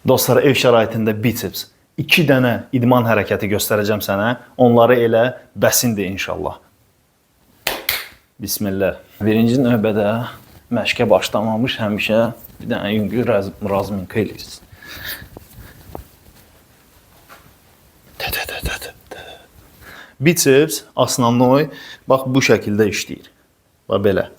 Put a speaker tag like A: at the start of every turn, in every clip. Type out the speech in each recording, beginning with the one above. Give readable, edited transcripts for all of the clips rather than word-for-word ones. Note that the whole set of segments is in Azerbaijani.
A: Dostlar, ev şəraitində biceps 2 dənə idman hərəkəti göstərəcəm sənə. Onları elə bəsindir inşallah. Bismillah. Birinci növbədə məşqə başlamamış həmişə bir dənə yüngül razminka eləyirsiniz. Biceps основной bax bu şəkildə işləyir. Bax belə.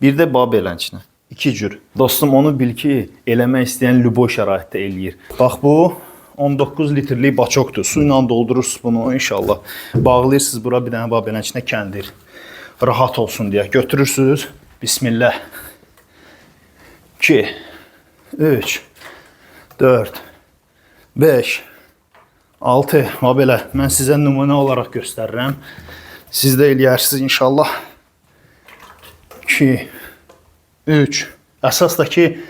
A: Bir də bax belənçinə. 2 cür. Dostum, onu bil ki, eləmək istəyən lüboy şəraitdə eləyir. Bax bu 19 litrlik baçokdur. Su ilə doldurursunuz bunu inşallah. Bağlayırsınız bura bir dənə bax belənçinə kəndir. Rahat olsun deyə götürürsünüz. Bismillah. 2 3 4 5 6 bax belə. Mən sizə nümunə olaraq göstərirəm. Siz də eləyərsiniz inşallah. 2 3. Əsas da ki,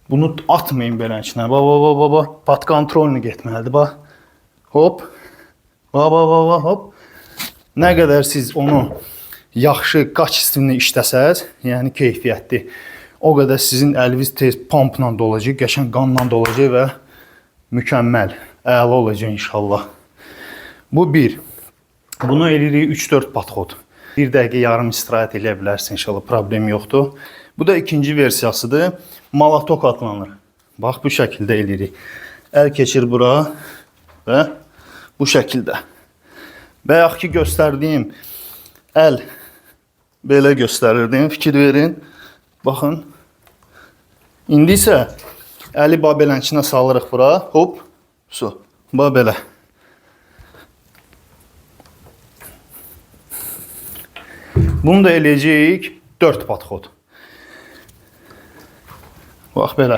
A: bunu atmayın belənçinə. Bax. Pat kontrolunu getməlidir. Bax. Hop. Bax. Hop. Nə qədər siz onu yaxşı qaç sistemini işləsəz, yəni keyfiyyətli, o qədər sizin əliniz tez pumpla dolacaq, qəşəng qanla dolacaq və mükəmməl, əla olacaq inşallah. Bu bir. Bunu eləyirik 3-4 patxod. 1 dəqiqə yarım istirahət eləyə bilərsin inşallah, problem yoxdur. Bu da ikinci versiyasıdır. Malatok adlanır. Bax bu şəkildə eləyirik. Əl keçir bura və bu şəkildə. Bayaq ki göstərdiyim əl belə göstərirdim. Fikir verin. Baxın. İndi isə əli bax belənçinə salırıq bura. Hop. Su. Bax belə. Bunu da eləyəcəyik 4 patxod. Bax belə.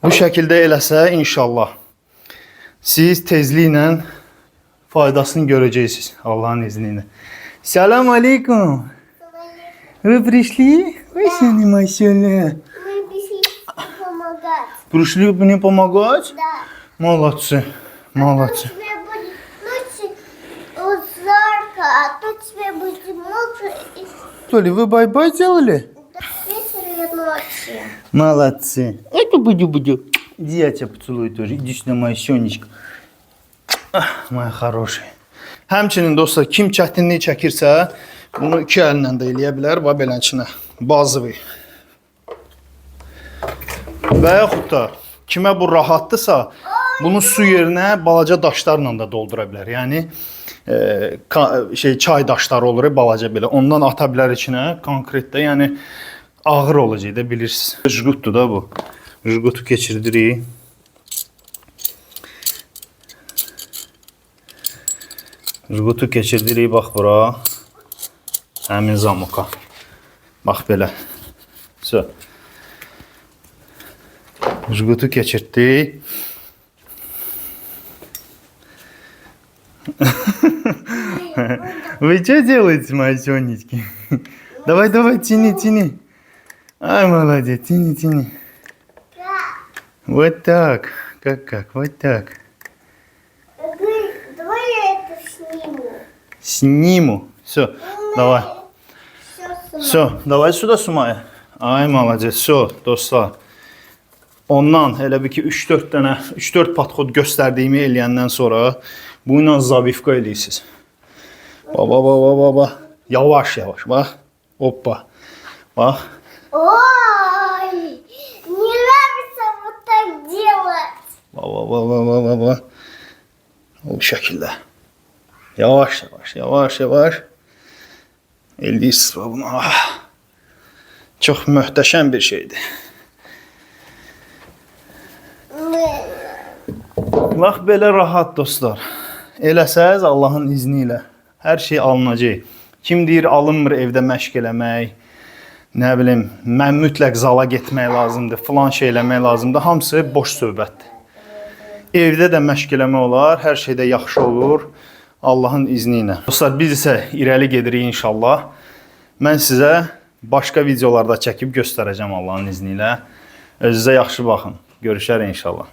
A: Bu şəkildə eləsə inşallah siz tezliklə faydasını görəcəksiniz Allahın izni ilə. Salam aleykum. Вы пришли? Ой, сюда, машалlah.
B: Мы пришли помогать.
A: Пришли мне помогать?
B: Да.
A: Молодцы. Молодцы.
B: Тебе будет ночью жарко, а то тебе будет мокро и
A: Что ли, вы бай-бай делали?
B: вечером и ночью.
A: Молодцы. Это буду. Иди, я тебя поцелую тоже. Иди сюда, моя Сонечка. Моя хорошая. Həmçinin dostlar, kim çətinlik çəkirsə, bunu 2 əllə də eləyə bilər. Bax belənçinə. Bazıvi. Və yaxud da kimə bu rahatdırsa, bunu su yerinə balaca daşlarla da doldura bilər. Yəni çay daşları olur balaca belə. Ondan ata bilər içinə konkretdə. Yəni ağır olacaq da bilirsiniz. Jgutdur da bu. Jgutu keçirdirik. Jgutu keçirdirik bax bura. Həmin zamuka. Bax belə. So. Jgutu keçirdik. Вы что делаете, мои Сонечки? Давай, тяни. Ай, молодец, тяни. Вот так. Как? Вот так.
B: Давай я это сниму.
A: Сниму. Все, давай. Все, давай сюда Sumaya. Ay, молодец. Все, dostlar. Ondan elə bir ki 3-4 patxod göstərdiyimi eləyəndən sonra bu ilə zabifka eləyirsiniz. Baba. Yavaş. Bax. Hoppa. Bax.
B: Ой, не нравится вот так делать.
A: Baba. Bu şəkildə. Yavaş. Eləyirsiniz bunu. Çox möhtəşəm bir şeydir. Bax belə rahat dostlar. Eləsəz Allahın izni ilə hər şey alınacaq. Kim deyir alınmır evdə məşq eləmək, nə bilim, mən mütləq zala getmək lazımdır, filan şey eləmək lazımdır. Hamısı boş söhbətdir. Evdə də məşq eləmək olar, hər şeydə yaxşı olur Allahın izni ilə. Dostlar, biz isə irəli gedirik inşallah. Mən sizə başqa videolarda çəkib göstərəcəm Allahın izni ilə. Özünüzə yaxşı baxın. Görüşərik inşallah.